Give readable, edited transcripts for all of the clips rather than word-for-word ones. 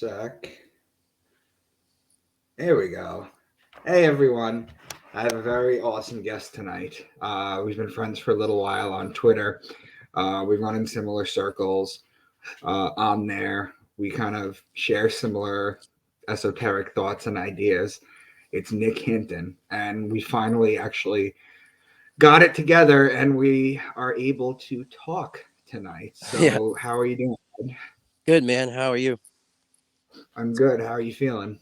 Sec. There we go. Hey everyone. I have a very awesome guest tonight. We've been friends for a little while on Twitter. We run in similar circles on there. We kind of share similar esoteric thoughts and ideas. It's Nick Hinton, and we finally actually got it together and we are able to talk tonight. Yeah, So, how are you doing? good man. How are you? I'm good. How are you feeling?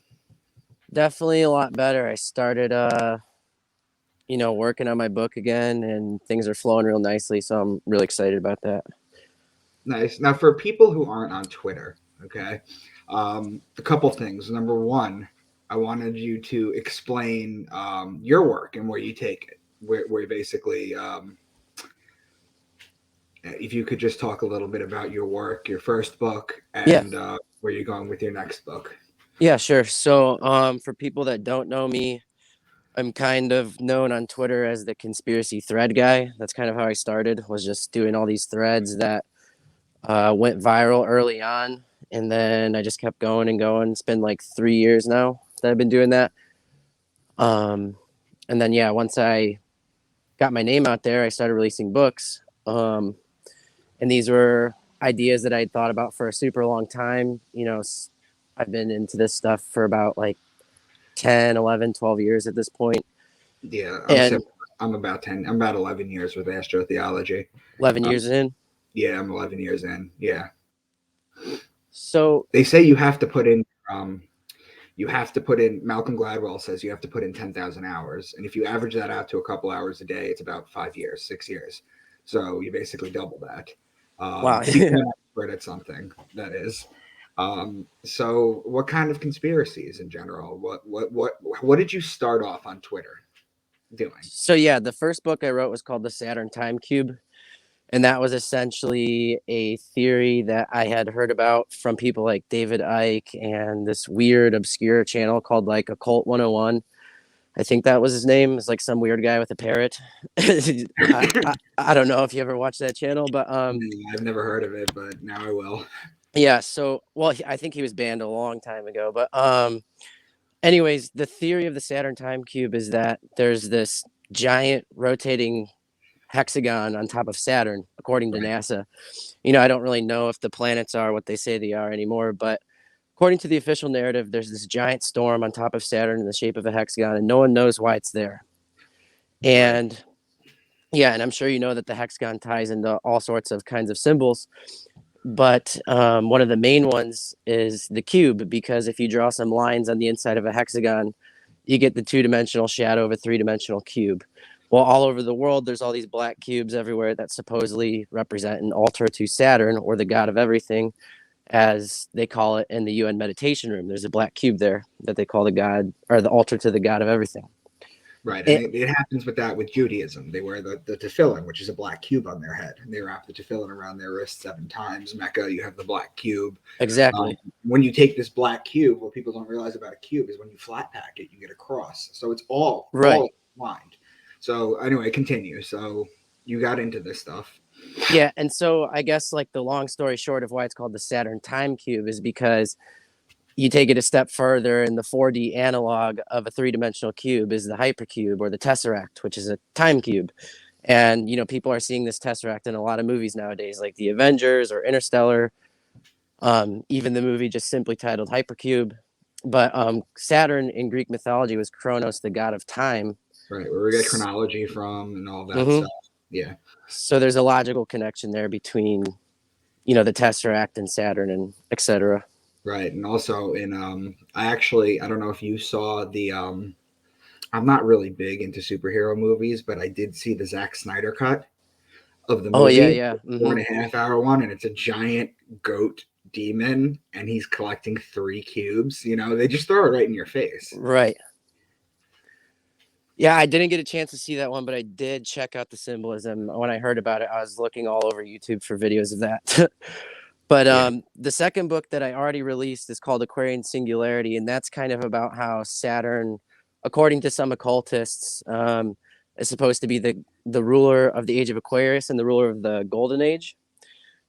Definitely a lot better. I started working on my book again and things are flowing real nicely, so I'm really excited about that. Nice. Now, for people who aren't on Twitter, okay, a couple things. Number one, I wanted you to explain your work and where you take it. Where basically, if you could just talk a little bit about your work, your first book, Yeah. and where you're going with your next book. Yeah, sure. So, for people that don't know me, I'm kind of known on Twitter as the conspiracy thread guy. That's kind of how I started, was just doing all these threads that went viral early on, and then I just kept going and going. It's been like 3 years now that I've been doing that. Um, and then yeah, once I got my name out there, I started releasing books. And these were ideas that I'd thought about for a super long time. I've been into this stuff for about like 10, 11, 12 years at this point. Yeah, And I'm about 10. I'm about 11 years with astrotheology. 11 Um, years in. yeah, I'm 11 years in. Yeah, So, they say you have to put in Malcolm Gladwell says you have to put in 10,000 hours, and if you average that out to a couple hours a day, it's about 5 years, 6 years. So you basically double that. wow. To become an expert at something, that is. So what kind of conspiracies in general? What did you start off on Twitter doing? So, yeah, the first book I wrote was called The Saturn Time Cube. And that was essentially a theory that I had heard about from people like David Icke and this weird, obscure channel called like Occult 101. I think that was his name. It's like some weird guy with a parrot. I don't know if you ever watched that channel, but I've never heard of it, but now I will. yeah. So, well, I think he was banned a long time ago, but anyways, the theory of the Saturn Time Cube is that there's this giant rotating hexagon on top of Saturn, according to Right. NASA. I don't really know if the planets are what they say they are anymore, but according to the official narrative, there's this giant storm on top of Saturn in the shape of a hexagon, and no one knows why it's there. Right. And yeah, and I'm sure you know that the hexagon ties into all sorts of kinds of symbols. But one of the main ones is the cube, because if you draw some lines on the inside of a hexagon, you get the two-dimensional shadow of a three-dimensional cube. Well, all over the world, there's all these black cubes everywhere that supposedly represent an altar to Saturn, or the god of everything, as they call it in the UN meditation room. There's a black cube there that they call the god, or the altar to the god of everything. Right, and It, it happens with Judaism. They wear the tefillin, which is a black cube on their head, and they wrap the tefillin around their wrist 7 times. Mecca, you have the black cube. Um, exactly. when you take this black cube, what people don't realize about a cube is when you flat pack it, you get a cross. So it's all Right. aligned. So anyway, continue. So you got into this stuff. Yeah, and so I guess like the long story short of why it's called the Saturn Time Cube is because you take it a step further, and the 4D analog of a three-dimensional cube is the hypercube or the tesseract, which is a time cube. And people are seeing this tesseract in a lot of movies nowadays, like the Avengers or Interstellar. Even the movie just simply titled Hypercube. But Saturn in Greek mythology was Kronos, the god of time. Right, where we get chronology from and all that Mm-hmm. stuff. Yeah. So there's a logical connection there between the tesseract and Saturn and etc. Right, and also in I don't know if you saw the I'm not really big into superhero movies, but I did see the Zack Snyder cut of the Oh yeah, movie, yeah. the four Mm-hmm. and a half hour one, and it's a giant goat demon, and he's collecting 3 cubes. They just throw it right in your face. Right. Yeah, I didn't get a chance to see that one, but I did check out the symbolism. When I heard about it, I was looking all over YouTube for videos of that. But Yeah, the second book that I already released is called Aquarian Singularity, and that's kind of about how Saturn, according to some occultists, is supposed to be the ruler of the age of Aquarius and the ruler of the golden age.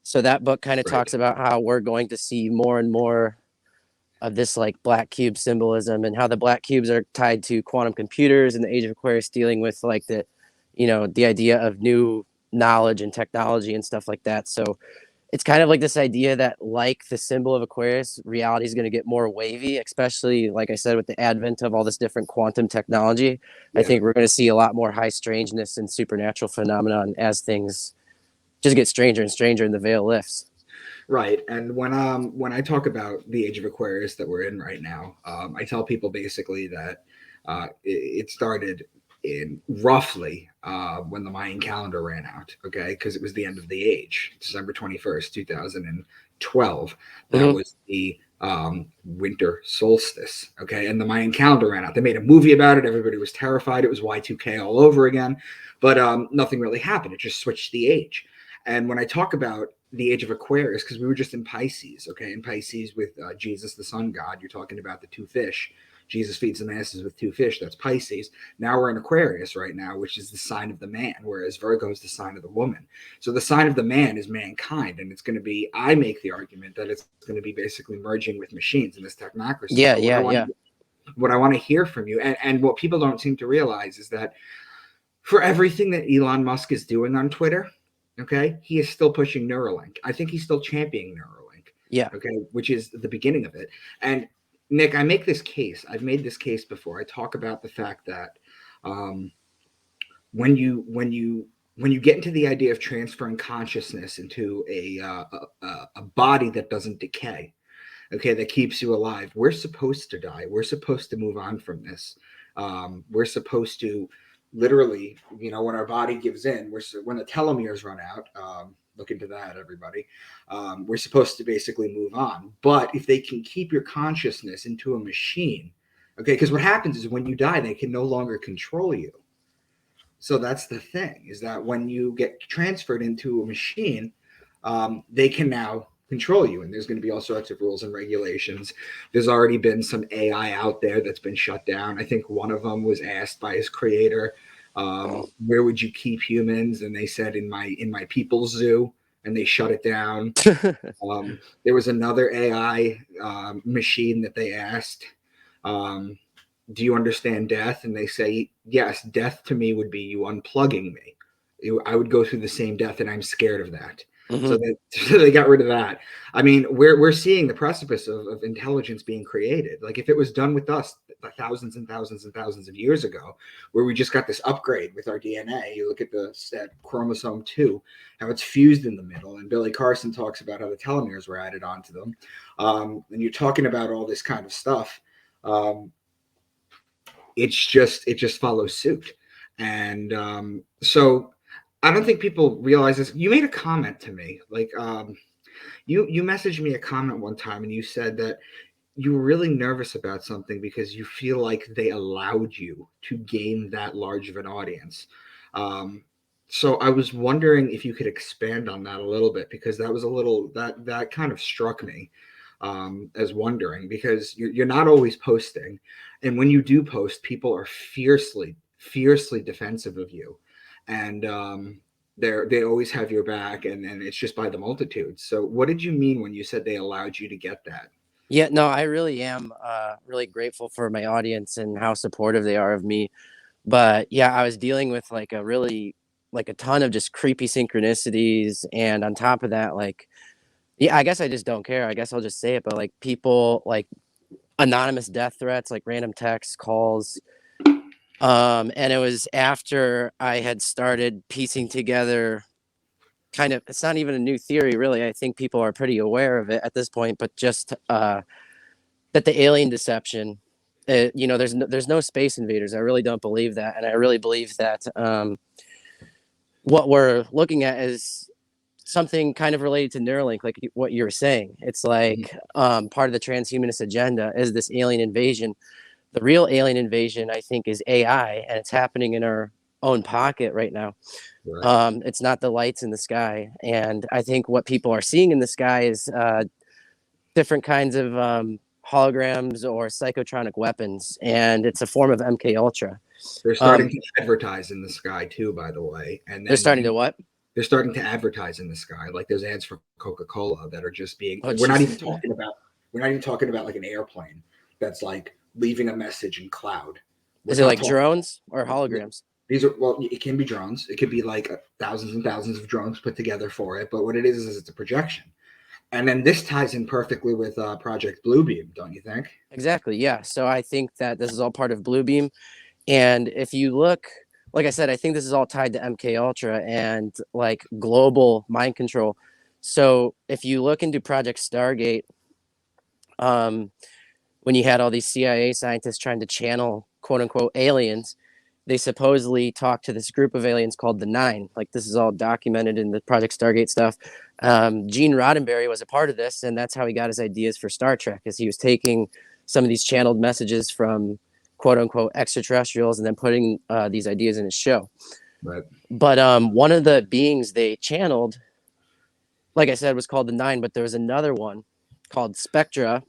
So that book kind of right. talks about how we're going to see more and more of this like black cube symbolism, and how the black cubes are tied to quantum computers and the age of Aquarius dealing with like the, the idea of new knowledge and technology and stuff like that. So it's kind of like this idea that, like the symbol of Aquarius, reality is going to get more wavy, especially, like I said, with the advent of all this different quantum technology. I Yeah. think we're going to see a lot more high strangeness and supernatural phenomenon as things just get stranger and stranger and the veil lifts. Right. And when I talk about the age of Aquarius that we're in right now, I tell people basically that it started in roughly when the Mayan calendar ran out, okay? Because it was the end of the age, December 21st, 2012. That Mhm. was the winter solstice, okay? And the Mayan calendar ran out. They made a movie about it. Everybody was terrified. It was Y2K all over again. But nothing really happened. It just switched the age. And when I talk about the age of Aquarius, because we were just in Pisces, okay? In Pisces with Jesus, the sun god, you're talking about the two fish. Jesus feeds the masses with two fish. That's Pisces. Now we're in Aquarius right now, which is the sign of the man, whereas Virgo is the sign of the woman. So the sign of the man is mankind, and it's going to be, I make the argument that it's going to be basically merging with machines in this technocracy. Yeah, But what I want to hear from you, and what people don't seem to realize is that for everything that Elon Musk is doing on Twitter, okay, he is still pushing Neuralink. I think he's still championing Neuralink, yeah. okay, which is the beginning of it. And Nick, I make this case. I've made this case before. I talk about the fact that um, when you get into the idea of transferring consciousness into a body that doesn't decay, okay, that keeps you alive, we're supposed to die. We're supposed to move on from this. We're supposed to literally, when our body gives in, when the telomeres run out. Look into that, everybody. We're supposed to basically move on. But if they can keep your consciousness into a machine, okay, because what happens is when you die, they can no longer control you. So that's the thing, is that when you get transferred into a machine, they can now control you. And there's going to be all sorts of rules and regulations. There's already been some AI out there that's been shut down. I think one of them was asked by his creator, where would you keep humans? And they said in my people's zoo, and they shut it down. There was another AI machine that they asked, um, do you understand death? And they say, yes, death to me would be you unplugging me. I would go through the same death, and I'm scared of that. Mhm. So they got rid of that. I mean, we're seeing the precipice of intelligence being created. Like if it was done with us thousands and thousands and thousands of years ago, where we just got this upgrade with our DNA. You look at the chromosome 2, how it's fused in the middle, and Billy Carson talks about how the telomeres were added onto them. And you're talking about all this kind of stuff. It just follows suit. And so I don't think people realize this. You made a comment to me, like you messaged me a comment one time, and you said that you were really nervous about something because you feel like they allowed you to gain that large of an audience. So I was wondering if you could expand on that a little bit, because that was a little that kind of struck me, as wondering, because you're not always posting, and when you do post, people are fiercely defensive of you, and they always have your back, and it's just by the multitude. So what did you mean when you said they allowed you to get that? Yeah, no, I really am really grateful for my audience and how supportive they are of me. But yeah, I was dealing with like a ton of just creepy synchronicities. And on top of that, like, yeah, I guess I just don't care. I guess I'll just say it. But like people like anonymous death threats, like random texts, calls. And it was after I had started piecing together kind of, it's not even a new theory, really. I think people are pretty aware of it at this point, but just that the alien deception, there's no space invaders. I really don't believe that, and I really believe that what we're looking at is something kind of related to Neuralink, like what you were saying. It's like part of the transhumanist agenda is this alien invasion. The real alien invasion, I think, is AI, and it's happening in our own pocket right now. Right. It's not the lights in the sky, and I think what people are seeing in the sky is different kinds of holograms or psychotronic weapons, and it's a form of MK Ultra. They're starting to advertise in the sky too, by the way. And They're then starting to what? they're starting to advertise in the sky. Like there's ads for Coca-Cola that are just being, Oh, we're not even Jesus. talking about, We're not even talking about like an airplane that's like leaving a message in cloud. Is it like drones or holograms? These are, well, it can be drones. It could be like thousands and thousands of drones put together for it. But what it is it's a projection. And then this ties in perfectly with Project Bluebeam, don't you think? Exactly. Yeah. So I think that this is all part of Bluebeam. And if you look, like I said, I think this is all tied to MK Ultra and like global mind control. So if you look into Project Stargate, when you had all these CIA scientists trying to channel quote unquote aliens, they supposedly talked to this group of aliens called the Nine. Like this is all documented in the Project Stargate stuff. Gene Roddenberry was a part of this, and that's how he got his ideas for Star Trek, is he was taking some of these channeled messages from quote unquote extraterrestrials and then putting these ideas in his show. Right. But one of the beings they channeled, like I said, was called the Nine, but there was another one called Spectra,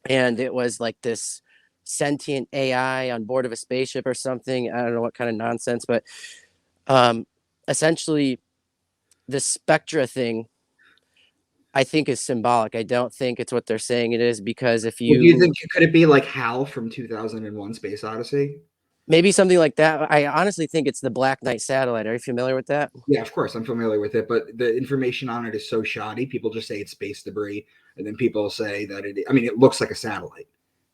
and it was like this sentient AI on board of a spaceship or something. I don't know what kind of nonsense, but essentially the Spectra thing, I think, is symbolic. I don't think it's what they're saying it is, because if you... Well, do you think, could it be like HAL from 2001 Space Odyssey? Maybe something like that. I honestly think it's the Black Knight satellite. Are you familiar with that? Yeah, of course, I'm familiar with it, but the information on it is so shoddy. People just say it's space debris, and then people say that it looks like a satellite.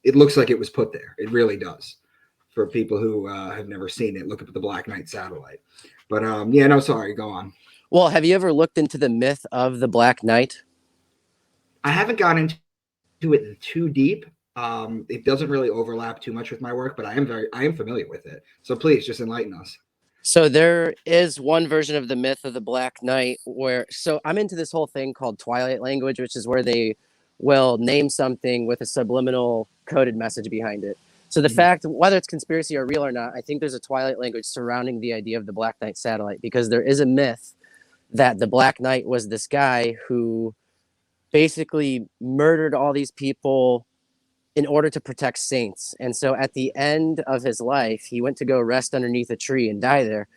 It looks like it was put there. It really does. For people who have never seen it, look up at the Black Knight satellite. But yeah, no, sorry, go on. Well, have you ever looked into the myth of the Black Knight? I haven't gone into it too deep. It doesn't really overlap too much with my work, but I am familiar with it. So please just enlighten us. So there is one version of the myth of the Black Knight where, so I'm into this whole thing called Twilight language, which is where they will name something with a subliminal coded message behind it. So the fact, whether it's conspiracy or real or not, I think there's a Twilight language surrounding the idea of the Black Knight satellite, because there is a myth that the Black Knight was this guy who basically murdered all these people in order to protect saints. And so at the end of his life, he went to go rest underneath a tree and die there.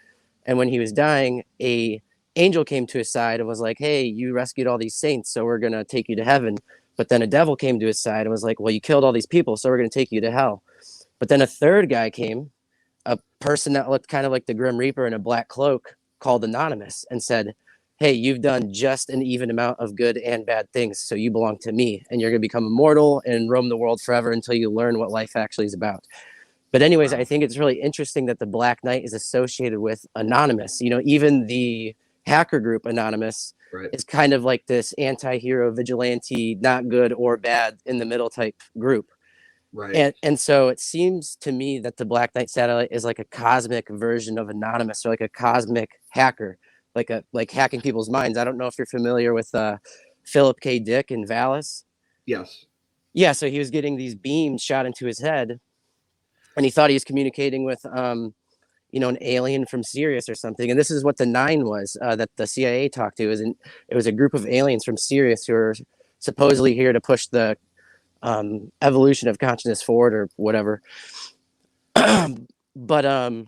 And when he was dying, a angel came to his side and was like, hey, you rescued all these saints, so we're going to take you to heaven. But then a devil came to his side and was like, well, you killed all these people, so we're going to take you to hell. But then a third guy came, a person that looked kind of like the Grim Reaper in a black cloak, called Anonymous, and said, hey, you've done just an even amount of good and bad things, so you belong to me, and you're going to become immortal and roam the world forever until you learn what life actually is about. But anyways, I think it's really interesting that the Black Knight is associated with Anonymous. You know, even the hacker group Anonymous is kind of like this anti-hero, vigilante, not good or bad in the middle type group. Right. And so it seems to me that the Black Knight satellite is like a cosmic version of Anonymous, or like a cosmic hacker, like hacking people's minds. I don't know if you're familiar with Philip K. Dick in Valis. Yes. Yeah, so he was getting these beams shot into his head, and he thought he was communicating with an alien from Sirius or something. And this is what the Nine was that the CIA talked to. It was a group of aliens from Sirius who are supposedly here to push the evolution of consciousness forward or whatever. But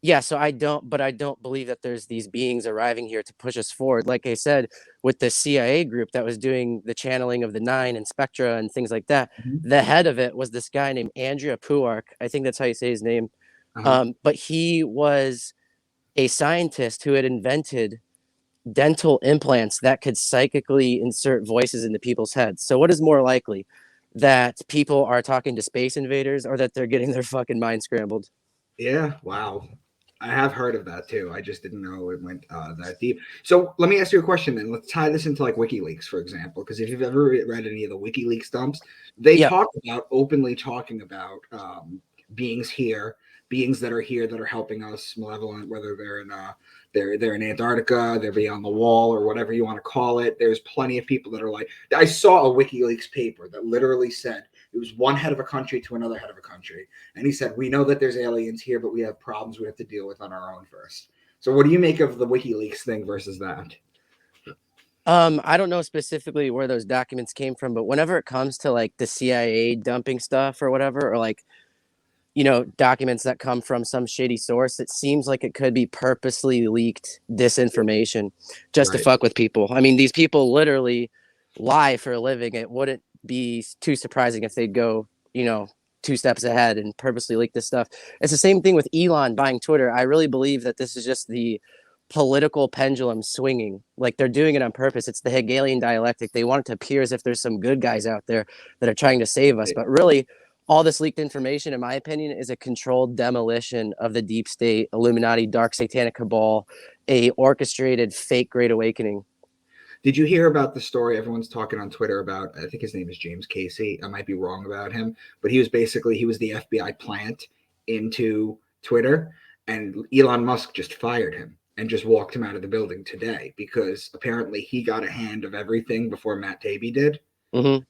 yeah, so I don't believe that there's these beings arriving here to push us forward. Like I said, with the CIA group that was doing the channeling of the Nine and Spectra and things like that, the head of it was this guy named Andrea Puark. I think that's how you say his name. But he was a scientist who had invented dental implants that could psychically insert voices into people's heads. So what is more likely, that people are talking to space invaders, or that they're getting their fucking mind scrambled? Yeah. Wow. I have heard of that too. I just didn't know it went that deep. So let me ask you a question then. Let's tie this into like WikiLeaks, for example, because if you've ever read any of the WikiLeaks dumps, they talk about openly talking about beings here, beings that are here that are helping us, malevolent, whether they're in they're in Antarctica, they're beyond the wall, or whatever you want to call it. There's plenty of people that are like, I saw a WikiLeaks paper that literally said, it was one head of a country to another head of a country. And he said, we know that there's aliens here, but we have problems we have to deal with on our own first. So what do you make of the WikiLeaks thing versus that? I don't know specifically where those documents came from, but whenever it comes to like the CIA dumping stuff or whatever, or like, documents that come from some shady source, it seems like it could be purposely leaked disinformation just to fuck with people. I mean, these people literally lie for a living. It wouldn't be too surprising if they'd go, 2 steps ahead and purposely leak this stuff. It's the same thing with Elon buying Twitter. I really believe that this is just the political pendulum swinging. Like they're doing it on purpose. It's the Hegelian dialectic. They want it to appear as if there's some good guys out there that are trying to save us. But really, all this leaked information, in my opinion, is a controlled demolition of the deep state, Illuminati, dark satanic cabal, a orchestrated fake Great Awakening. Did you hear about the story everyone's talking on Twitter about? I think his name is James Casey. I might be wrong about him, but he was the FBI plant into Twitter, and Elon Musk just fired him and just walked him out of the building today because apparently he got a hand of everything before Matt Taibbi did. Mm-hmm.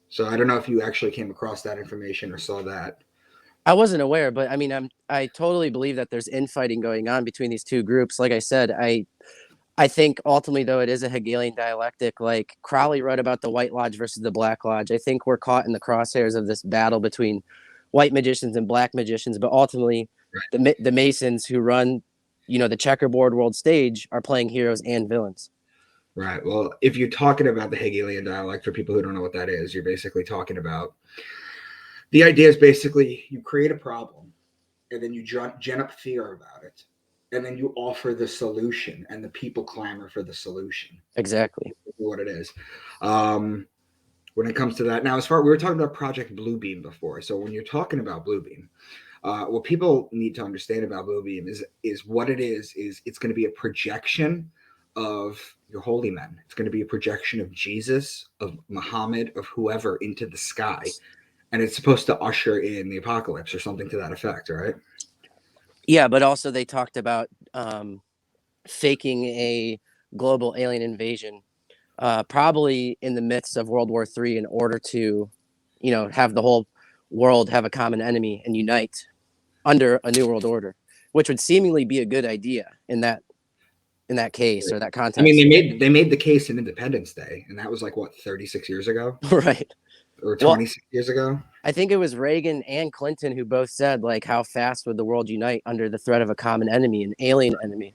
So I don't know if you actually came across that information or saw that. I wasn't aware, but I mean, I totally believe that there's infighting going on between these two groups. Like I said, I think ultimately, though, it is a Hegelian dialectic. Like Crowley wrote about the White Lodge versus the Black Lodge. I think we're caught in the crosshairs of this battle between white magicians and black magicians. But ultimately, the Masons who run, the checkerboard world stage are playing heroes and villains. Right. Well, if you're talking about the Hegelian dialect, for people who don't know what that is, you're basically talking about the idea is basically you create a problem and then you gen up fear about it. And then you offer the solution, and the people clamor for the solution. Exactly what it is. When it comes to that, now as far we were talking about Project Bluebeam before, so when you're talking about Bluebeam, what people need to understand about Bluebeam is what it is it's going to be a projection of your holy men. It's going to be a projection of Jesus, of Muhammad, of whoever into the sky, and it's supposed to usher in the apocalypse or something to that effect, right? Yeah, but also they talked about faking a global alien invasion, probably in the midst of World War III, in order to, have the whole world have a common enemy and unite under a new world order, which would seemingly be a good idea in that case or that context. I mean, they made the case in Independence Day, and that was like what 36 years ago, right? Or 26 years ago. I think it was Reagan and Clinton who both said, like, how fast would the world unite under the threat of a common enemy, an alien enemy?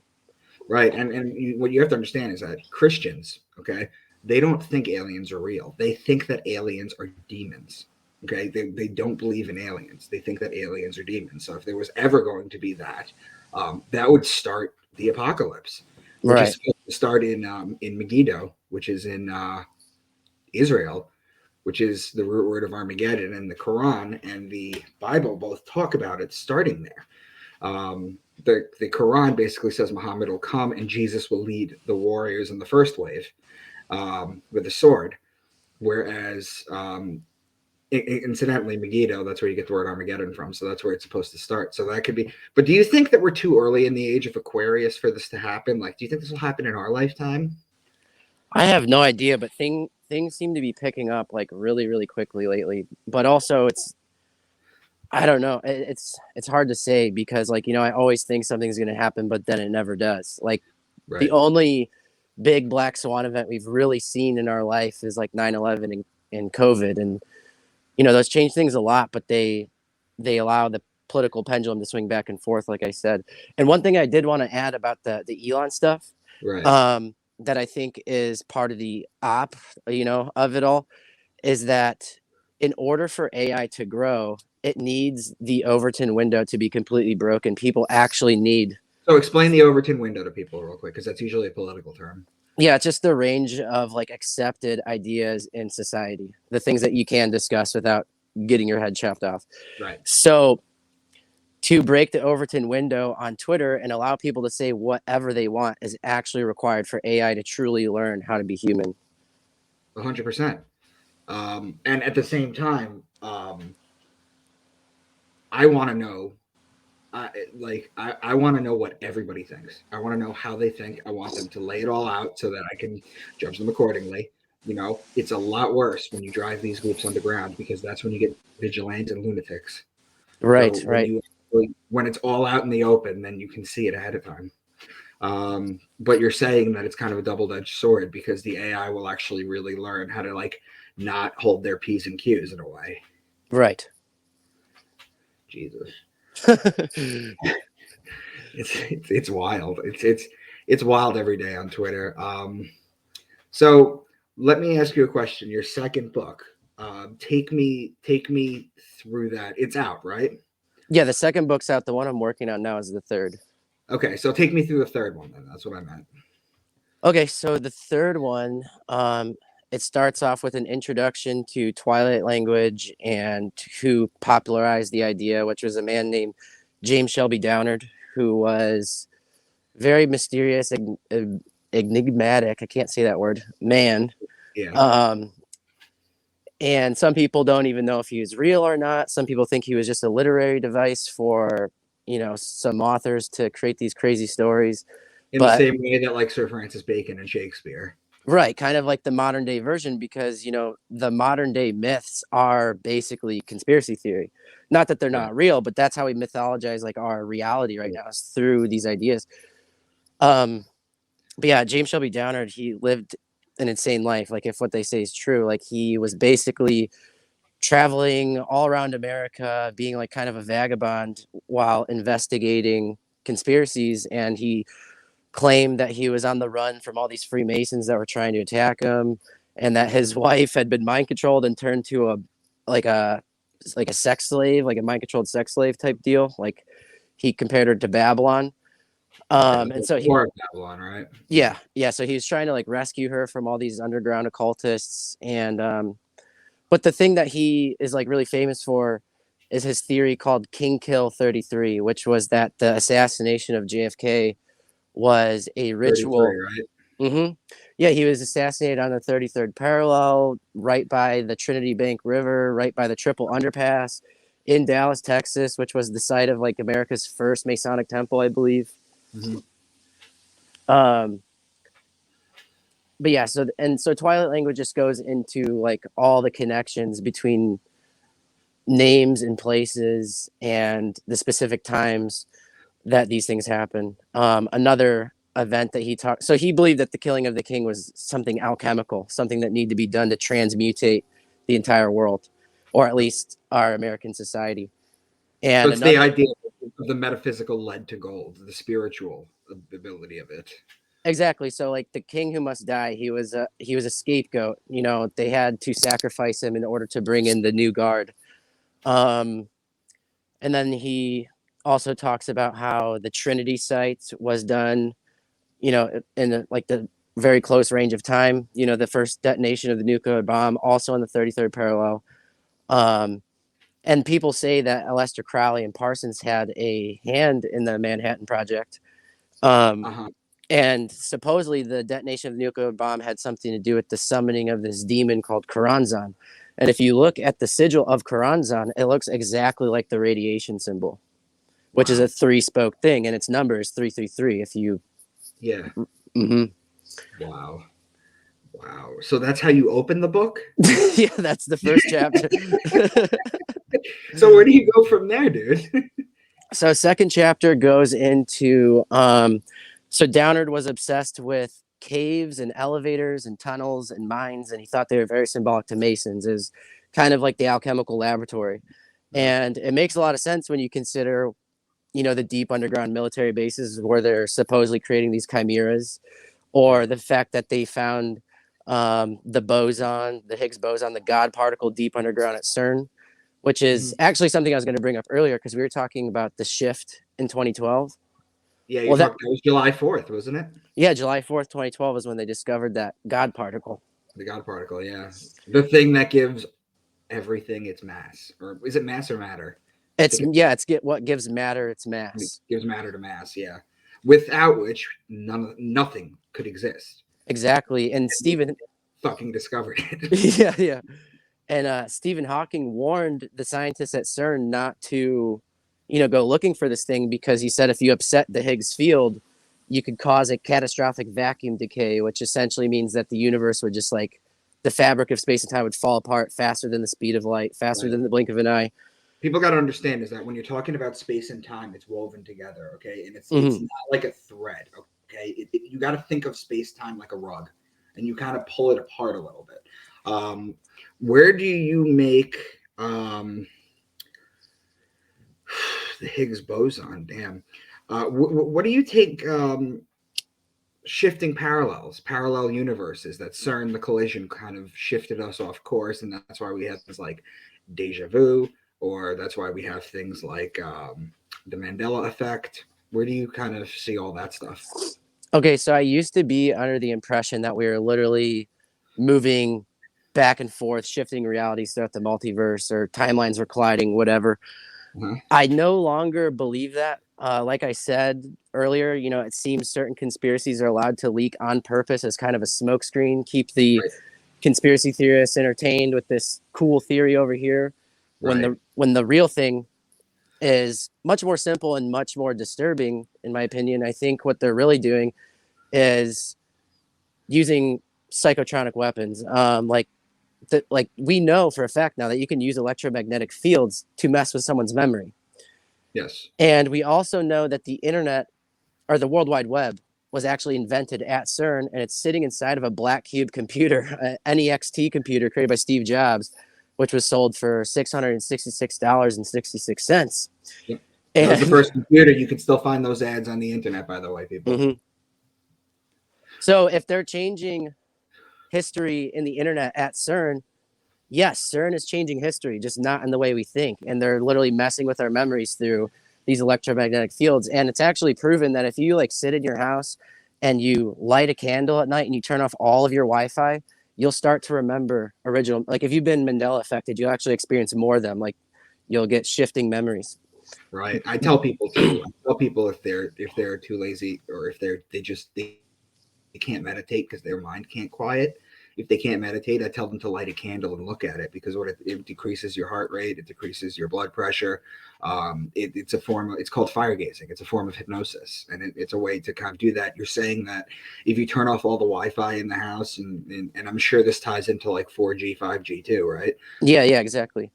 Right. And what you have to understand is that Christians, okay, they don't think aliens are real. They think that aliens are demons. Okay. They don't believe in aliens. They think that aliens are demons. So if there was ever going to be that, that would start the apocalypse, which is supposed to start in Megiddo, which is in Israel, which is the root word of Armageddon, and the Quran and the Bible both talk about it starting there. The Quran basically says Muhammad will come and Jesus will lead the warriors in the first wave with a sword, whereas incidentally, Megiddo, that's where you get the word Armageddon from, so that's where it's supposed to start. So that could be. But do you think that we're too early in the age of Aquarius for this to happen? Like, do you think this will happen in our lifetime? I have no idea, but things seem to be picking up like really, really quickly lately. But also, I don't know. It's hard to say because, like, I always think something's going to happen, but then it never does. Like, the only big black swan event we've really seen in our life is like 9/11 and COVID, and those change things a lot. But they allow the political pendulum to swing back and forth, like I said. And one thing I did want to add about the Elon stuff, that I think is part of the of it all, is that in order for AI to grow, it needs the Overton window to be completely broken. People actually need. So explain the Overton window to people real quick, because that's usually a political term. Yeah, it's just the range of like accepted ideas in society, the things that you can discuss without getting your head chopped off. Right. So to break the Overton window on Twitter and allow people to say whatever they want is actually required for AI to truly learn how to be human. 100%. And at the same time, I want to know, I want to know what everybody thinks. I want to know how they think. I want them to lay it all out so that I can judge them accordingly. It's a lot worse when you drive these groups underground, because that's when you get vigilantes and lunatics. Right, so right. When it's all out in the open, then you can see it ahead of time. But you're saying that it's kind of a double-edged sword, because the AI will actually really learn how to like not hold their P's and Q's in a way. Right. Jesus. It's wild. It's wild every day on Twitter. So let me ask you a question. Your second book, Take me through that. It's out, right? Yeah, the second book's out. The one I'm working on now is the third. Okay, so take me through the third one then. That's what I meant. Okay, so the third one, it starts off with an introduction to Twilight language and who popularized the idea, which was a man named James Shelby Downard, who was very mysterious, enigmatic. I can't say that word, man. Yeah. And some people don't even know if he was real or not. Some people think he was just a literary device for, some authors to create these crazy stories. In the But same way that like Sir Francis Bacon and Shakespeare. right, kind of like the modern day version, because the modern day myths are basically conspiracy theory. Not that they're Yeah. not real, but that's how we mythologize like our reality right now, is through these ideas. But yeah, James Shelby Downard, he lived an insane life. Like, if what they say is true, like he was basically traveling all around America, being like kind of a vagabond while investigating conspiracies, and he claimed that he was on the run from all these Freemasons that were trying to attack him, and that his wife had been mind controlled and turned to a like a sex slave, like a mind controlled sex slave type deal. Like, he compared her to Babylon. And so he, Or of Babylon, right? yeah. So he was trying to like rescue her from all these underground occultists. And but the thing that he is like really famous for is his theory called King Kill 33, which was that the assassination of JFK was a 33, ritual. right? Mm-hmm. Yeah, he was assassinated on the 33rd parallel, right by the Trinity Bank River, right by the Triple Underpass in Dallas, Texas, which was the site of like America's first Masonic temple, I believe. Mm-hmm. Um, but yeah, so Twilight language just goes into like all the connections between names and places and the specific times that these things happen. Another event that he talked, so he believed that the killing of the king was something alchemical, something that needed to be done to transmutate the entire world, or at least our American society. So And it's the another, idea of the metaphysical led to gold, the spiritual ability of it. exactly. So like the king who must die, he was a scapegoat. They had to sacrifice him in order to bring in the new guard. Um, and then he also talks about how the Trinity site was done, in like the very close range of time. The first detonation of the nuclear bomb, also in the 33rd parallel. Um, and people say that Aleister Crowley and Parsons had a hand in the Manhattan Project. Um, Uh-huh. and supposedly the detonation of the nuclear bomb had something to do with the summoning of this demon called Karanzan. And if you look at the sigil of Karanzan, it looks exactly like the radiation symbol, which is Wow. a 3-spoke thing, and its number is 333. If you, Yeah. mm-hmm. Wow. Wow. So that's how you open the book? Yeah, that's the first chapter. So where do you go from there, dude? So second chapter goes into so Downard was obsessed with caves and elevators and tunnels and mines, and he thought they were very symbolic to Masons, is kind of like the alchemical laboratory. And it makes a lot of sense when you consider, the deep underground military bases where they're supposedly creating these chimeras, or the fact that they found the boson, the Higgs boson, the God particle deep underground at CERN, which is actually something I was going to bring up earlier because we were talking about the shift in 2012. Yeah, you Well, talked. It was July 4th, wasn't it? yeah, July 4th, 2012 is when they discovered that God particle. The God particle. Yeah, the thing that gives everything its mass, or is it mass or matter? I think It's what gives matter its mass. gives matter to mass. Yeah, without which nothing could exist. Exactly. And Stephen, Fucking discovered it. yeah. And Stephen Hawking warned the scientists at CERN not to, go looking for this thing, because he said if you upset the Higgs field, you could cause a catastrophic vacuum decay, which essentially means that the universe would just like the fabric of space and time would fall apart faster than the speed of light, faster than the blink of an eye. People got to understand is that when you're talking about space and time, it's woven together, okay? And it's Mm-hmm. not like a thread, okay? You got to think of space time like a rug, and you kind of pull it apart a little bit. Where do you make the Higgs boson? Damn. What do you take shifting parallel universes, that CERN, the collision, kind of shifted us off course, and that's why we have things like deja vu, or that's why we have things like the Mandela effect. Where do you kind of see all that stuff? Okay, so I used to be under the impression that we were literally moving back and forth, shifting realities throughout the multiverse, or timelines were colliding, whatever. Uh-huh. I no longer believe that. Like I said earlier, it seems certain conspiracies are allowed to leak on purpose as kind of a smokescreen, keep the Right. conspiracy theorists entertained with this cool theory over here. Right. When the real thing is much more simple and much more disturbing, in my opinion. I think what they're really doing is using psychotronic weapons. Like we know for a fact now that you can use electromagnetic fields to mess with someone's memory. Yes. And we also know that the internet, or the World Wide Web, was actually invented at CERN, and it's sitting inside of a black cube computer, an NEXT computer created by Steve Jobs, which was sold for $666.66. Yep. That was the first computer. You can still find those ads on the internet, by the way, people. Mm-hmm. So if they're changing history in the internet at CERN, yes, CERN is changing history, just not in the way we think. And they're literally messing with our memories through these electromagnetic fields. And it's actually proven that if you like sit in your house and you light a candle at night and you turn off all of your Wi-Fi, you'll start to remember original. Like if you've been Mandela affected, you'll actually experience more of them. Like you'll get shifting memories. Right. I tell people too. I tell people if they're too lazy, or if they can't meditate because their mind can't quiet. If they can't meditate, I tell them to light a candle and look at it, because it decreases your heart rate, it decreases your blood pressure. It's a form. It's called fire gazing. It's a form of hypnosis, and it's a way to kind of do that. You're saying that if you turn off all the Wi-Fi in the house, and I'm sure this ties into like 4G, 5G too, right? Yeah, exactly.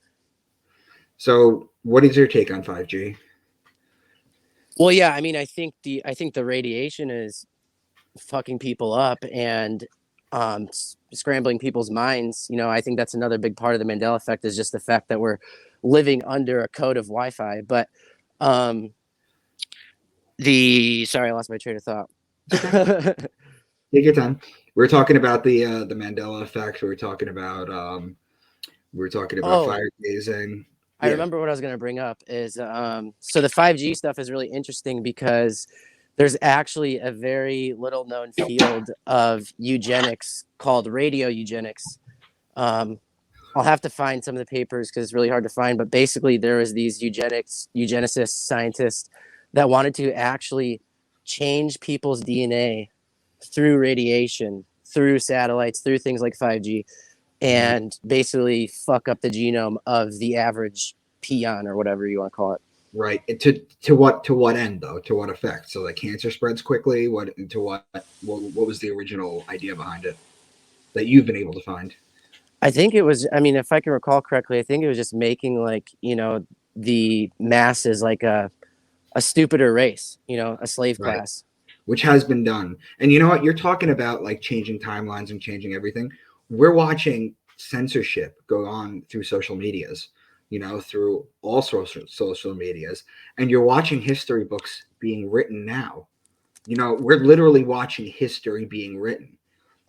So, what is your take on 5G? Well, yeah, I mean, I think the radiation is fucking people up and scrambling people's minds. I think that's another big part of the Mandela effect, is just the fact that we're living under a code of Wi-Fi. But sorry, I lost my train of thought. Take your time. We're talking about the Mandela effect. We're talking about fire gazing. I remember what I was going to bring up is so the 5G stuff is really interesting because there's actually a very little known field of eugenics called radio eugenics. I'll have to find some of the papers because it's really hard to find, but basically there was these eugenicists, scientists that wanted to actually change people's DNA through radiation, through satellites, through things like 5G, and basically fuck up the genome of the average peon, or whatever you want to call it. Right. To what end though? To what effect? So that cancer spreads quickly? What was the original idea behind it that you've been able to find? I think it was, I mean, if I can recall correctly, I think it was just making the masses like a stupider race, a slave class. Which has been done. And you know what? You're talking about like changing timelines and changing everything. We're watching censorship go on through social medias, through all social medias. And you're watching history books being written now. We're literally watching history being written,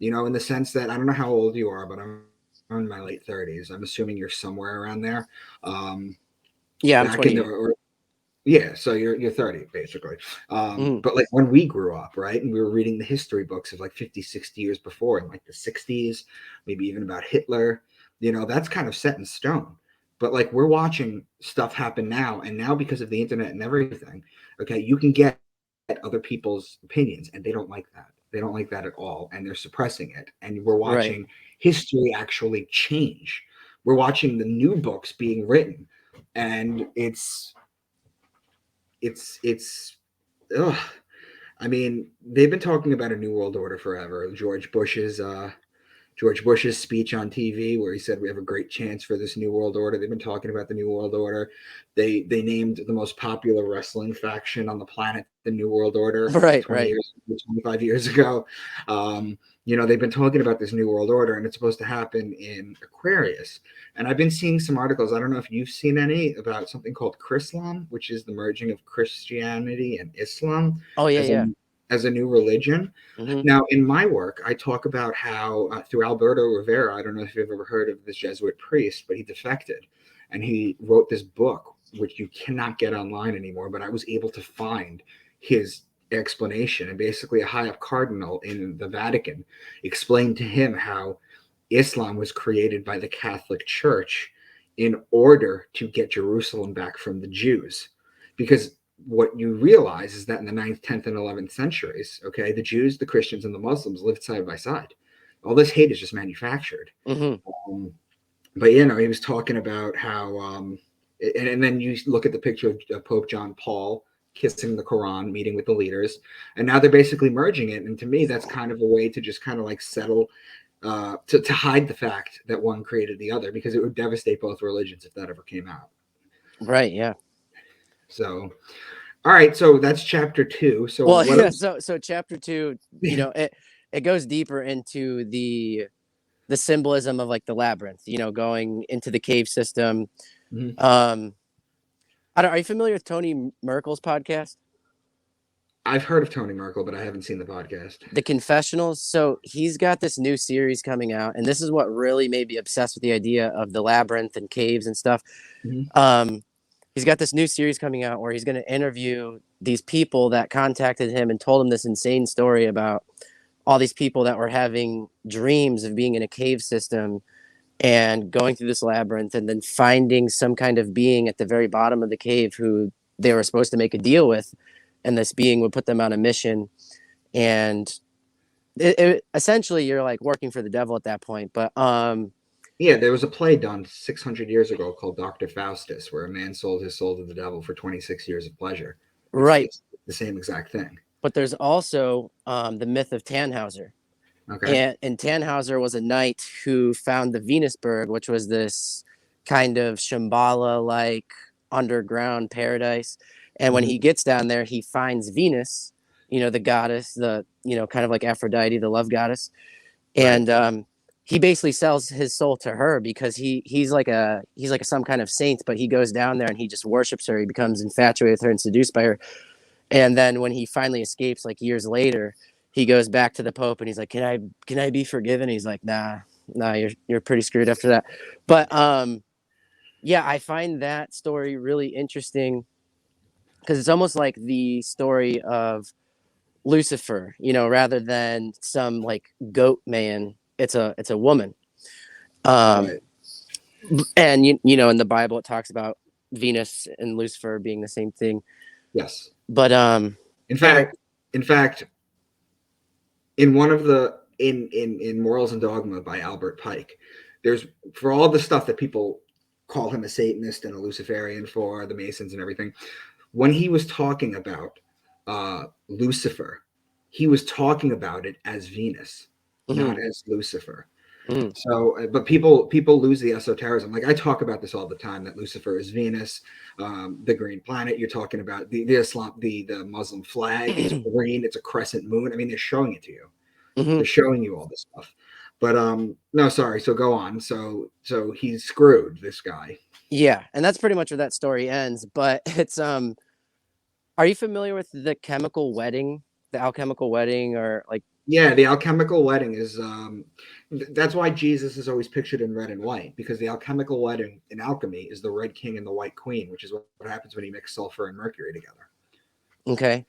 in the sense that, I don't know how old you are, but I'm in my late 30s. I'm assuming you're somewhere around there. Yeah, I'm 20. Yeah, so you're 30 basically. But like when we grew up, right, and we were reading the history books of like 50, 60 years before, in like the 60s, maybe even about Hitler, that's kind of set in stone. But like we're watching stuff happen now, and now because of the internet and everything, okay, you can get other people's opinions, and they don't like that. They don't like that at all, and they're suppressing it. And we're watching history actually change. We're watching the new books being written, and it's ugh. I mean, they've been talking about a new world order forever. George Bush's speech on TV, where he said we have a great chance for this new world order. They've been talking about the new world order. They named the most popular wrestling faction on the planet the New World Order. 25 years ago. They've been talking about this new world order, and it's supposed to happen in Aquarius. And I've been seeing some articles, I don't know if you've seen any, about something called Chrislam, which is the merging of Christianity and Islam. Oh, yeah, as a new religion. Hmm. Now, in my work, I talk about how through Alberto Rivera, I don't know if you've ever heard of this Jesuit priest, but he defected and he wrote this book, which you cannot get online anymore. But I was able to find his explanation. And basically, a high up cardinal in the Vatican explained to him how Islam was created by the Catholic Church in order to get Jerusalem back from the Jews. Because what you realize is that in the 9th, 10th, and 11th centuries, okay, the Jews, the Christians, and the Muslims lived side by side. All this hate is just manufactured. Hmm. But, you know, he was talking about how, and then you look at the picture of Pope John Paul kissing the Quran, meeting with the leaders, and now they're basically merging it. And to me, that's kind of a way to just kind of like settle, to hide the fact that one created the other, because it would devastate both religions if that ever came out. Right. Yeah. So, all right. So that's chapter 2. So Well, what? yeah. So chapter 2, you know, it goes deeper into the symbolism of like the labyrinth, you know, going into the cave system. Mhm. Are you familiar with Tony Merkel's podcast, I've heard of Tony Merkel, but I haven't seen the podcast. The Confessionals? So he's got this new series coming out, and this is what really made me obsessed with the idea of the labyrinth and caves and stuff. Mm-hmm. He's got this new series coming out where he's going to interview these people that contacted him and told him this insane story about all these people that were having dreams of being in a cave system and going through this labyrinth and then finding some kind of being at the very bottom of the cave who they were supposed to make a deal with, and this being would put them on a mission. And essentially you're like working for the devil at that point. But yeah, there was a play done 600 years ago called Dr. Faustus, where a man sold his soul to the devil for 26 years of pleasure. Right. It's the same exact thing. But there's also the myth of Tannhauser. Okay. And Tannhauser was a knight who found the Venusberg, which was this kind of Shambhala-like underground paradise. And when he gets down there, he finds Venus, you know, the goddess, the, you know, kind of like Aphrodite, the love goddess. And he basically sells his soul to her because he's like some kind of saint, but he goes down there and he just worships her. He becomes infatuated with her and seduced by her. And then when he finally escapes, like years later, he goes back to the Pope and he's like, can I be forgiven? He's like, nah, you're pretty screwed after that. But yeah, I find that story really interesting because it's almost like the story of Lucifer, you know, rather than some like goat man, it's a woman. Right. And you know, in the Bible it talks about Venus and Lucifer being the same thing. Yes. But in fact, in one of the in Morals and Dogma by Albert Pike, there's, for all the stuff that people call him a Satanist and a Luciferian for, the Masons and everything, when he was talking about Lucifer, he was talking about it as Venus, not as Lucifer. So, but people lose the esotericism. Like I talk about this all the time, that Lucifer is Venus, the green planet. You're talking about the Islam, the Muslim flag. It's green. It's a crescent moon. I mean, they're showing it to you. They're showing you all this stuff. But no, sorry. So go on. So he's screwed, this guy. yeah, and that's pretty much where that story ends. But it's are you familiar with the chemical wedding, the alchemical wedding, or like? Yeah, the alchemical wedding is that's why Jesus is always pictured in red and white, because the alchemical wedding in alchemy is the red king and the white queen, which is what happens when you mix sulfur and mercury together. Okay.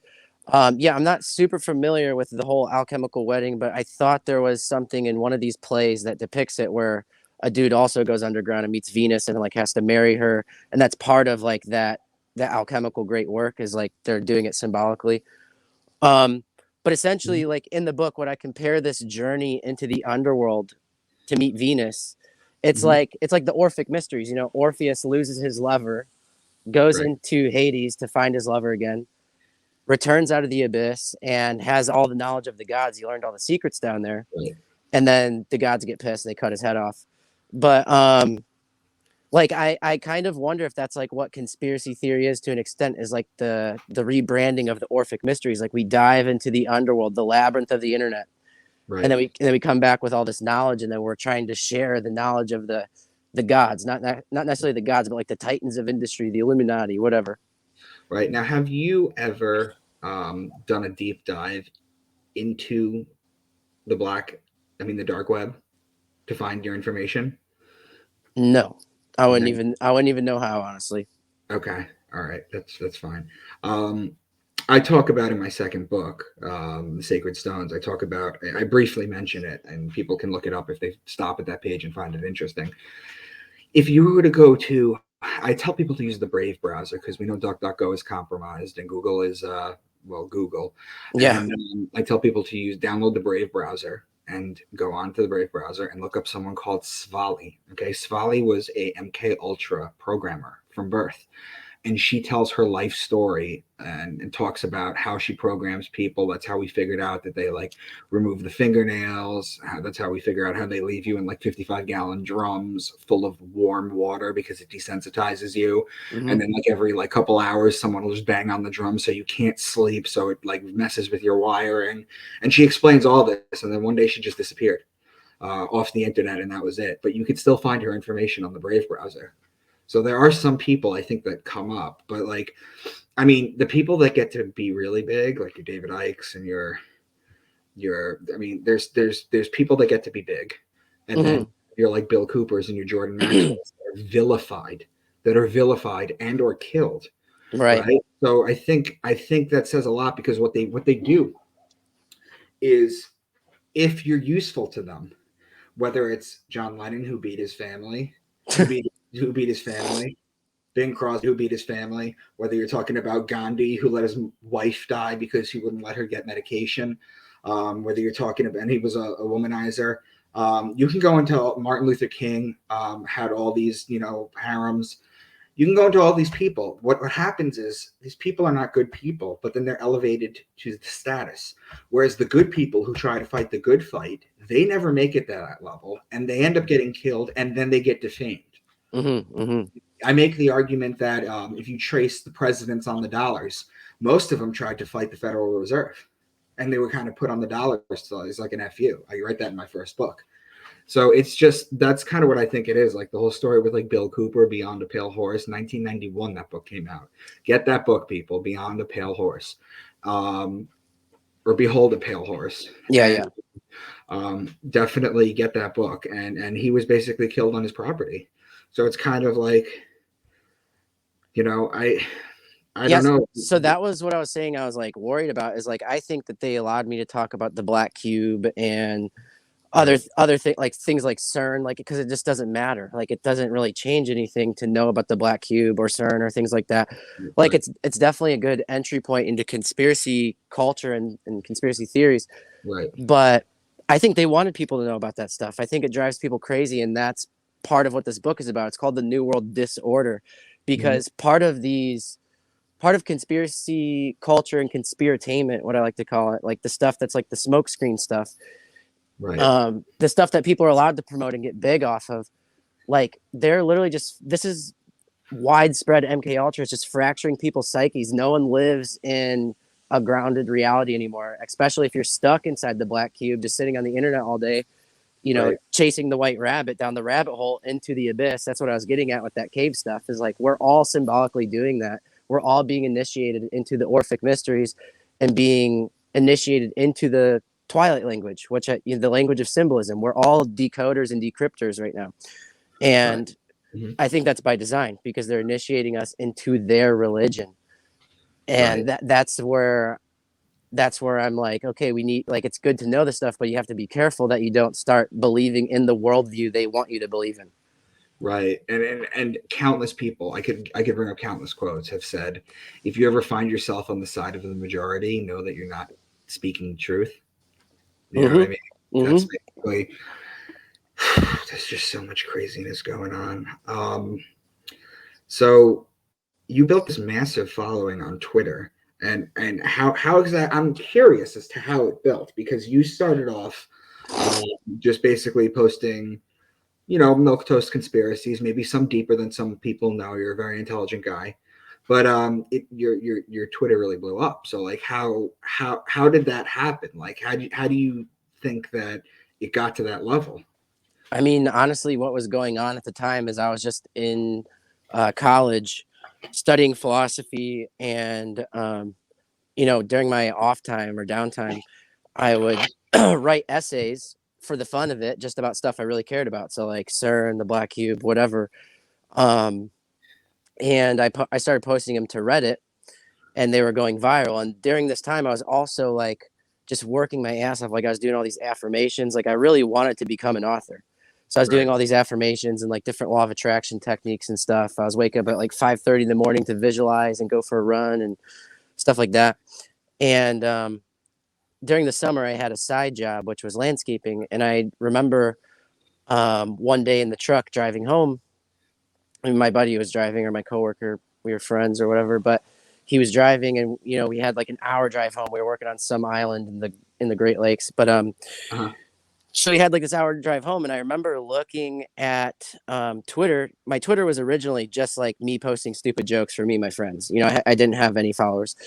Yeah, I'm not super familiar with the whole alchemical wedding, but I thought there was something in one of these plays that depicts it where a dude also goes underground and meets Venus and like has to marry her, and that's part of like that alchemical great work is like they're doing it symbolically. But essentially, like in the book, when I compare this journey into the underworld to meet Venus, it's like the Orphic mysteries. You know, Orpheus loses his lover, goes into Hades to find his lover again, returns out of the abyss, and has all the knowledge of the gods. He learned all the secrets down there, and then the gods get pissed and they cut his head off. But like I kind of wonder if that's like what conspiracy theory is to an extent, is like the rebranding of the Orphic mysteries. Like we dive into the underworld, the labyrinth of the internet, and then we come back with all this knowledge, and then we're trying to share the knowledge of the gods, not necessarily the gods, but like the titans of industry, the Illuminati, whatever. Right. Now, have you ever done a deep dive into the the dark web to find your information? No, No. I wouldn't even know how, honestly. Okay. All right. That's fine. I talk about in my second book, The Sacred Stones. I briefly mention it, and people can look it up if they stop at that page and find it interesting. If you were to go to, I tell people to use the Brave browser because we know DuckDuckGo is compromised and Google is, Google. Yeah. And I tell people to download the Brave browser and go on to the Brave browser and look up someone called Svali. Okay, Svali was a MK Ultra programmer from birth, and she tells her life story and talks about how she programs people. That's how we figured out that they like remove the fingernails. That's how we figure out how they leave you in like 55-gallon drums full of warm water because it desensitizes you. Mm-hmm. And then like every like couple hours, someone will just bang on the drum so you can't sleep. So it like messes with your wiring. And she explains all this. And then one day she just disappeared off the internet, and that was it. But you could still find her information on the Brave browser. So there are some people I think that come up, but like, I mean, the people that get to be really big, like your David Ikes and I mean, there's people that get to be big, and Mm-hmm. then you're like Bill Coopers and your Jordan Maxwells that are vilified and or killed, Right. right? So I think that says a lot because what they do is if you're useful to them, whether it's John Lennon who beat his family, who beat his family, Bing Crosby who beat his family, whether you're talking about Gandhi who let his wife die because he wouldn't let her get medication, whether you're talking about, and he was a womanizer. You can go into Martin Luther King, had all these, harems. You can go into all these people. What happens is these people are not good people, but then they're elevated to the status. Whereas the good people who try to fight the good fight, they never make it to that level, and they end up getting killed, and then they get defamed. Mm-hmm. Mm-hmm. I make the argument that if you trace the presidents on the dollars, most of them tried to fight the Federal Reserve, and they were kind of put on the dollars. So it's like an FU. I write that in my first book. So it's just that's kind of what I think it is. Like the whole story with like Bill Cooper, Beyond a Pale Horse, 1991. That book came out. Get that book, people. Beyond a Pale Horse, or Behold a Pale Horse. Yeah. And, Yeah. definitely get that book. And he was basically killed on his property. So it's kind of like, I Yes. don't know. So that was what I was saying. I was like worried about is like I think that they allowed me to talk about the black cube and other things like CERN, like because it just doesn't matter. Like it doesn't really change anything to know about the black cube or CERN or things like that. Like Right. it's definitely a good entry point into conspiracy culture and conspiracy theories. Right. But I think they wanted people to know about that stuff. I think it drives people crazy, and that's part of what this book is about. It's called The New World Disorder, because part of conspiracy culture and conspiratainment, what I like to call it, like the stuff that's like the smokescreen stuff, Right. the stuff that people are allowed to promote and get big off of, like they're literally this is widespread MK Ultra. It's just fracturing people's psyches. No one lives in a grounded reality anymore, especially if you're stuck inside the black cube, just sitting on the internet all day, Right. chasing the white rabbit down the rabbit hole into the abyss. That's what I was getting at with that cave stuff, is like we're all symbolically doing that. We're all being initiated into the Orphic mysteries and being initiated into the Twilight language, which the language of symbolism. We're all decoders and decryptors right now. And Right. Mm-hmm. I think that's by design because they're initiating us into their religion. And Right. that's where I'm like, okay, we need, like, it's good to know this stuff, but you have to be careful that you don't start believing in the worldview they want you to believe in. Right. And countless people, I could bring up countless quotes, have said, if you ever find yourself on the side of the majority, know that you're not speaking truth. You know what I mean? That's basically, there's just so much craziness going on. So you built this massive following on Twitter, and how exactly? I'm curious as to how it built, because you started off just basically posting, milk toast conspiracies, maybe some deeper than some people know. You're a very intelligent guy, but your Twitter really blew up. So like, how did that happen? Like, how do you think that it got to that level? I mean, honestly, what was going on at the time is I was just in college studying philosophy, and during my off time or downtime, I would write essays for the fun of it, just about stuff I really cared about. So like CERN, the Black Cube, whatever. And I started posting them to Reddit, and they were going viral. And during this time, I was also like just working my ass off. Like I was doing all these affirmations. Like I really wanted to become an author. So I was doing all these affirmations and like different law of attraction techniques and stuff. I was waking up at like 5:30 in the morning to visualize and go for a run and stuff like that. And during the summer, I had a side job, which was landscaping. And I remember one day in the truck driving home, I mean, my buddy was driving, or my coworker, we were friends or whatever, but he was driving, and we had like an hour drive home. We were working on some island in the Great Lakes, but so he had like this hour drive home, and I remember looking at Twitter. My Twitter was originally just like me posting stupid jokes for me and my friends. I didn't have any followers,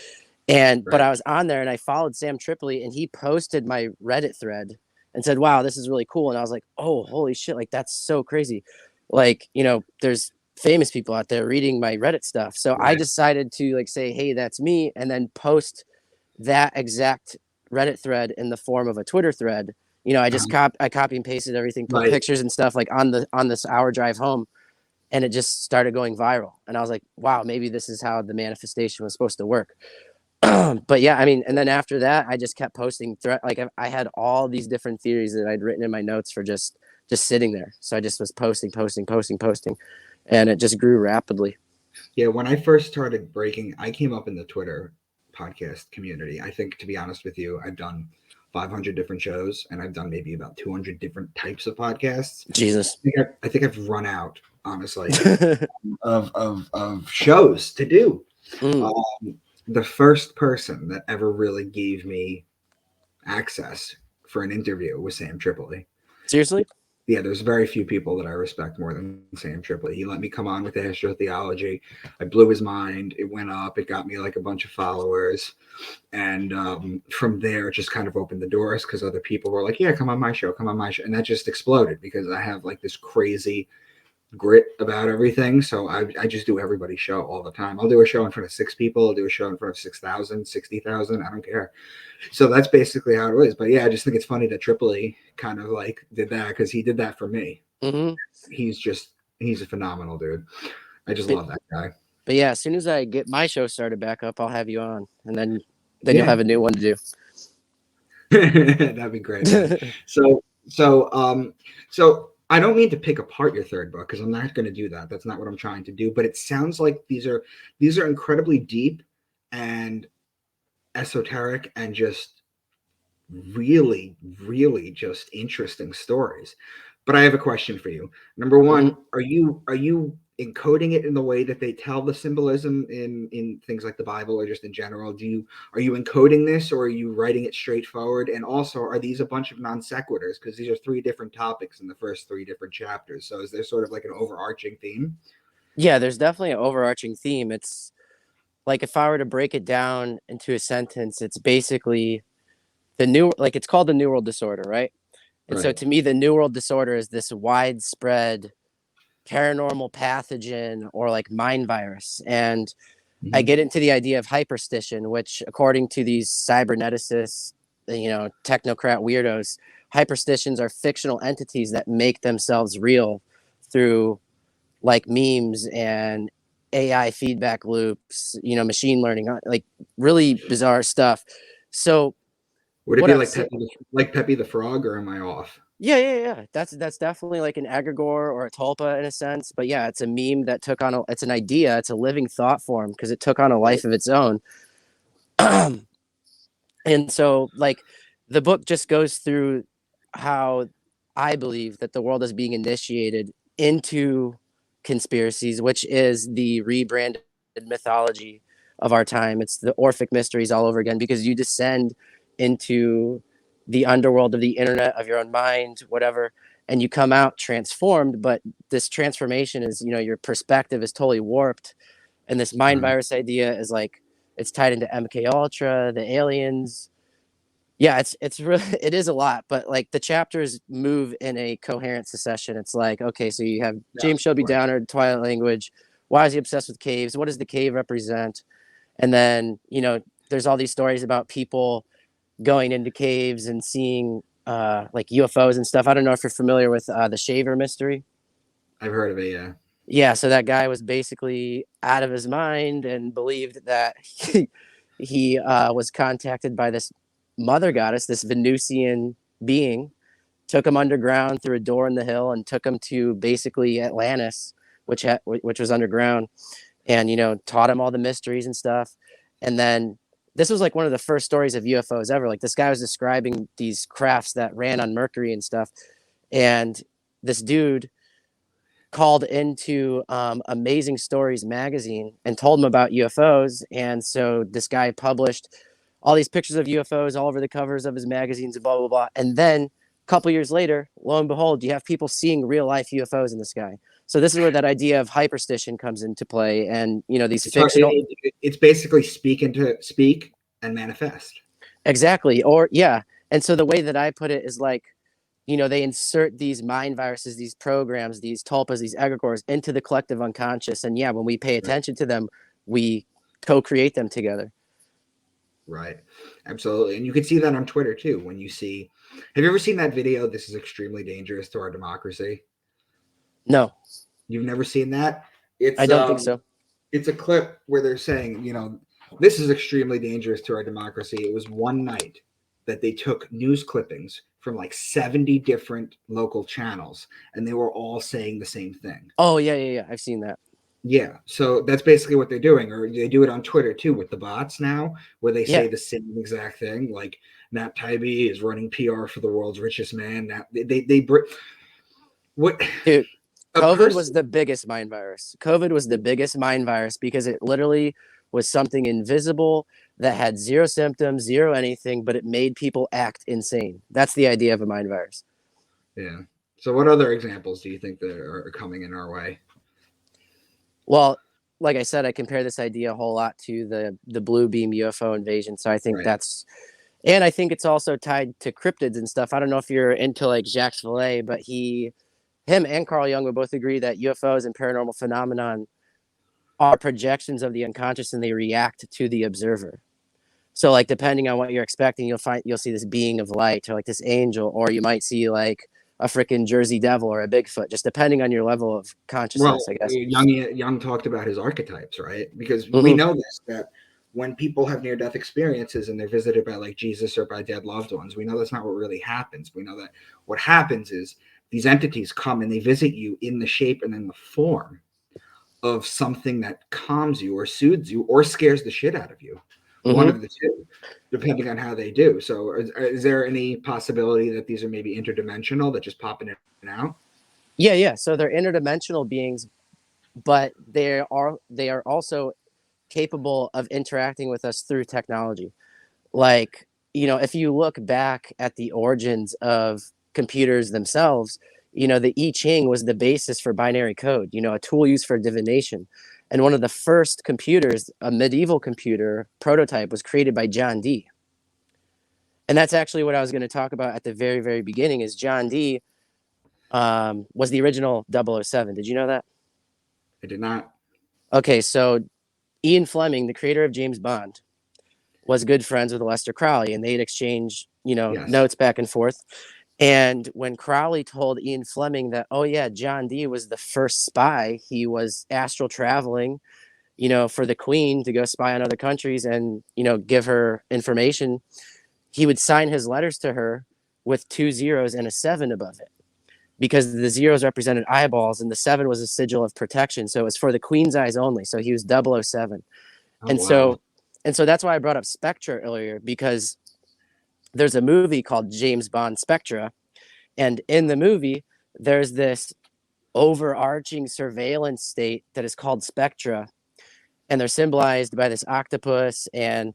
but I was on there, and I followed Sam Tripoli, and he posted my Reddit thread and said, "Wow, this is really cool." And I was like, "Oh, holy shit! Like that's so crazy!" Like there's famous people out there reading my Reddit stuff. So I decided to like say, "Hey, that's me," and then post that exact Reddit thread in the form of a Twitter thread. I just I copy and pasted everything, put pictures and stuff like on this hour drive home, and it just started going viral. And I was like, wow, maybe this is how the manifestation was supposed to work. But yeah, I mean, and then after that, I just kept posting like I had all these different theories that I'd written in my notes for just sitting there. So I just was posting, and it just grew rapidly. Yeah, when I first started breaking, I came up in the Twitter podcast community. I think, to be honest with you, I've done 500 different shows, and I've done maybe about 200 different types of podcasts. Jesus. I think I've run out, honestly, of shows to do. The first person that ever really gave me access for an interview was Sam Tripoli. Seriously? Yeah, there's very few people that I respect more than Sam Tripoli. He let me come on with astrotheology. I blew his mind. It went up. It got me like a bunch of followers. And from there, it just kind of opened the doors because other people were like, yeah, come on my show, come on my show. And that just exploded because I have like this crazy grit about everything. So I just do everybody's show all the time. I'll do a show in front of 6 people. I'll do a show in front of 6,000, 60,000. I don't care. So that's basically how it is. But yeah, I just think it's funny that Tripoli kind of like did that because he did that for me. He's a phenomenal dude. I just love that guy. But yeah, as soon as I get my show started back up, I'll have you on, and then you'll have a new one to do. That'd be great. So I don't mean to pick apart your third book because I'm not going to do that. That's not what I'm trying to do. But it sounds like these are incredibly deep and esoteric and just really, really just interesting stories. But I have a question for you. Number one, are you encoding it in the way that they tell the symbolism in things like the Bible or just in general? Are you encoding this, or are you writing it straightforward? And also, are these a bunch of non sequiturs? Because these are 3 different topics in the first 3 different chapters. So is there sort of like an overarching theme? Yeah, there's definitely an overarching theme. It's like if I were to break it down into a sentence, it's basically it's called the New World Disorder, right? And so to me, the New World Disorder is this widespread paranormal pathogen or like mind virus. And I get into the idea of hyperstition, which according to these cyberneticists, technocrat weirdos, hyperstitions are fictional entities that make themselves real through like memes and AI feedback loops, machine learning, like really bizarre stuff. So would it be like Peppy the Frog, or am I off? Yeah. That's definitely like an egregore or a tulpa in a sense. But yeah, it's a meme that took on it's an idea. It's a living thought form because it took on a life of its own. And so like the book just goes through how I believe that the world is being initiated into conspiracies, which is the rebranded mythology of our time. It's the Orphic mysteries all over again, because you descend into the underworld of the internet, of your own mind, whatever, and you come out transformed. But this transformation is, your perspective is totally warped. And this mind virus idea is like, it's tied into MK Ultra, the aliens. Yeah, it's really, it is a lot, but like the chapters move in a coherent succession. It's like, okay, so you have James Shelby Downer, Twilight language. Why is he obsessed with caves? What does the cave represent? And then, there's all these stories about people going into caves and seeing like UFOs and stuff. I don't know if you're familiar with the Shaver mystery. I've heard of it. Yeah. Yeah, so that guy was basically out of his mind and believed that he was contacted by this mother goddess, this Venusian being, took him underground through a door in the hill and took him to basically Atlantis, which was underground, and taught him all the mysteries and stuff. And then this was like one of the first stories of UFOs ever. Like this guy was describing these crafts that ran on Mercury and stuff, and this dude called into Amazing Stories magazine and told him about UFOs. And so this guy published all these pictures of UFOs all over the covers of his magazines and blah, blah, blah. And then a couple years later, lo and behold, you have people seeing real life UFOs in the sky. So this is where that idea of hyperstition comes into play. And, these fictional. It's basically speak and manifest. Exactly. Or, yeah. And so the way that I put it is like, they insert these mind viruses, these programs, these tulpas, these egregores into the collective unconscious. And yeah, when we pay attention to them, we co-create them together. Right. Absolutely. And you can see that on Twitter too. When you see, have you ever seen that video? This is extremely dangerous to our democracy. No. You've never seen that? I don't think so. It's a clip where they're saying, this is extremely dangerous to our democracy. It was one night that they took news clippings from like 70 different local channels, and they were all saying the same thing. Oh, yeah. I've seen that. Yeah. So that's basically what they're doing. Or they do it on Twitter too with the bots now, where they say the same exact thing. Like Matt Taibbi is running PR for the world's richest man. Now what? Dude, COVID was the biggest mind virus. COVID was the biggest mind virus because it literally was something invisible that had zero symptoms, zero anything, but it made people act insane. That's the idea of a mind virus. Yeah. So what other examples do you think that are coming in our way? Well, like I said, I compare this idea a whole lot to the blue beam UFO invasion. So I think and I think it's also tied to cryptids and stuff. I don't know if you're into like Jacques Vallée, but him and Carl Jung would both agree that UFOs and paranormal phenomenon are projections of the unconscious and they react to the observer. So like depending on what you're expecting, you'll see this being of light or like this angel, or you might see like a freaking Jersey Devil or a Bigfoot, just depending on your level of consciousness, I guess. Jung talked about his archetypes, right? Because we know this, that when people have near-death experiences and they're visited by like Jesus or by dead loved ones, we know that's not what really happens. We know that what happens is these entities come and they visit you in the shape and in the form of something that calms you or soothes you or scares the shit out of you. One of the two, depending on how they do. So is there any possibility that these are maybe interdimensional that just pop in and out? Yeah. So they're interdimensional beings, but they are also capable of interacting with us through technology. Like, if you look back at the origins of computers themselves, the I Ching was the basis for binary code, a tool used for divination. And one of the first computers, a medieval computer prototype, was created by John Dee. And that's actually what I was going to talk about at the very, very beginning is John Dee was the original 007. Did you know that? I did not. Okay, so Ian Fleming, the creator of James Bond, was good friends with Lester Crowley, and they'd exchange, notes back and forth. And when Crowley told Ian Fleming that, oh yeah, John Dee was the first spy, he was astral traveling, for the Queen to go spy on other countries and, give her information, he would sign his letters to her with 2 zeros and a 7 above it, because the zeros represented eyeballs and the 7 was a sigil of protection. So it was for the Queen's eyes only. So he was 007. So that's why I brought up Spectra earlier, because there's a movie called James Bond Spectra. And in the movie, there's this overarching surveillance state that is called Spectra. And they're symbolized by this octopus. And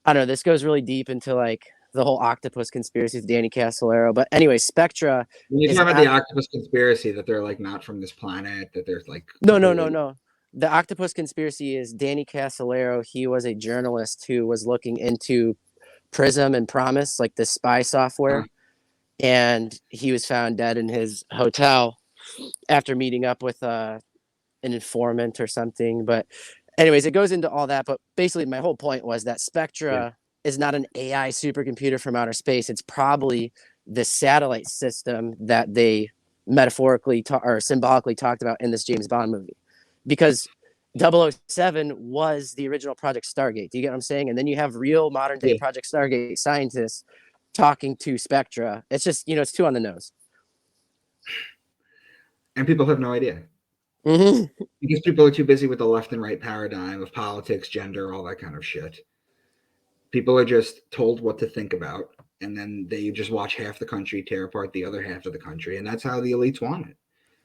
I don't know, this goes really deep into like the whole octopus conspiracy with Danny Casolaro. But anyway, Spectra. When you talk about the octopus conspiracy, that they're like not from this planet, that there's like. No. The octopus conspiracy is Danny Casolaro. He was a journalist who was looking into Prism and Promise, like the spy software. And he was found dead in his hotel after meeting up with an informant or something. But anyways, it goes into all that. But basically, my whole point was that Spectra is not an AI supercomputer from outer space. It's probably the satellite system that they metaphorically or symbolically talked about in this James Bond movie, because 007 was the original Project Stargate. Do you get what I'm saying? And then you have real modern day Project Stargate scientists talking to Spectra. It's just, it's too on the nose. And people have no idea. Mm-hmm. Because people are too busy with the left and right paradigm of politics, gender, all that kind of shit. People are just told what to think about, and then they just watch half the country tear apart the other half of the country, and that's how the elites want it.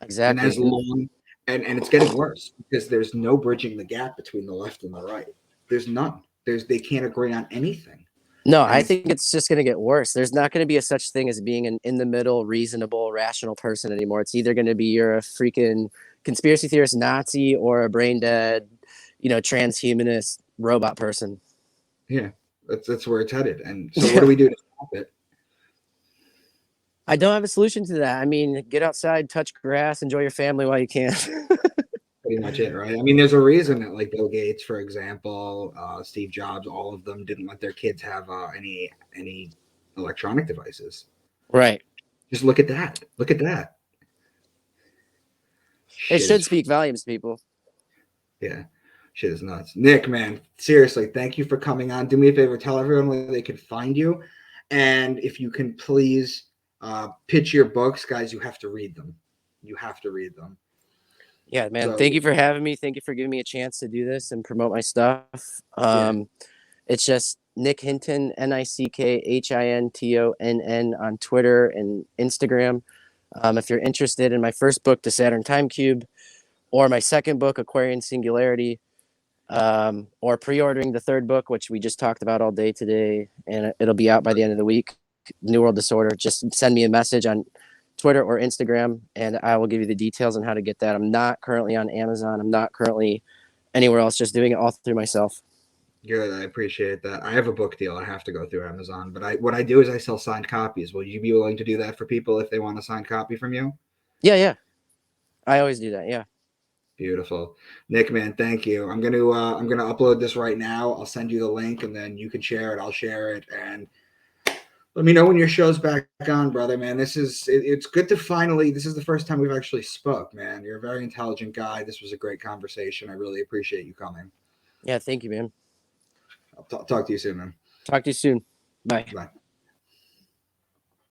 Exactly. And as long and it's getting worse because there's no bridging the gap between the left and the right. There's none. They can't agree on anything. No, I think it's just going to get worse. There's not going to be a such thing as being an in the middle, reasonable, rational person anymore. It's either going to be you're a freaking conspiracy theorist Nazi or a brain dead, transhumanist robot person. Yeah, that's where it's headed. And so what do we do to stop it? I don't have a solution to that. I mean, get outside, touch grass, enjoy your family while you can. Pretty much it, right? I mean, there's a reason that like Bill Gates, for example, Steve Jobs, all of them didn't let their kids have any electronic devices. Right. Just look at that. Look at that. It should speak volumes, people. Yeah. Shit is nuts. Nick, man, seriously, thank you for coming on. Do me a favor, tell everyone where they can find you. And if you can please pitch your books, guys, you have to read them. You have to read them. Yeah, man. So, thank you for having me. Thank you for giving me a chance to do this and promote my stuff. It's just Nick Hinton, NickHintonn on Twitter and Instagram. If you're interested in my first book, The Saturn Time Cube, or my second book, Aquarian Singularity, or pre-ordering the third book, which we just talked about all day today, and it'll be out by the end of the week, New World Disorder, just send me a message on Twitter or Instagram, and I will give you the details on how to get that. I'm not currently on Amazon. I'm not currently anywhere else, just doing it all through myself. Good. I appreciate that. I have a book deal. I have to go through Amazon, but what I do is I sell signed copies. Will you be willing to do that for people if they want a signed copy from you? Yeah. I always do that. Yeah. Beautiful. Nick, man, thank you. I'm gonna upload this right now. I'll send you the link and then you can share it. I'll share it, and let me know when your show's back on, brother, man. It's good to finally, this is the first time we've actually spoke, man. You're a very intelligent guy. This was a great conversation. I really appreciate you coming. Yeah, thank you, man. I'll talk to you soon, man. Talk to you soon. Bye. Bye.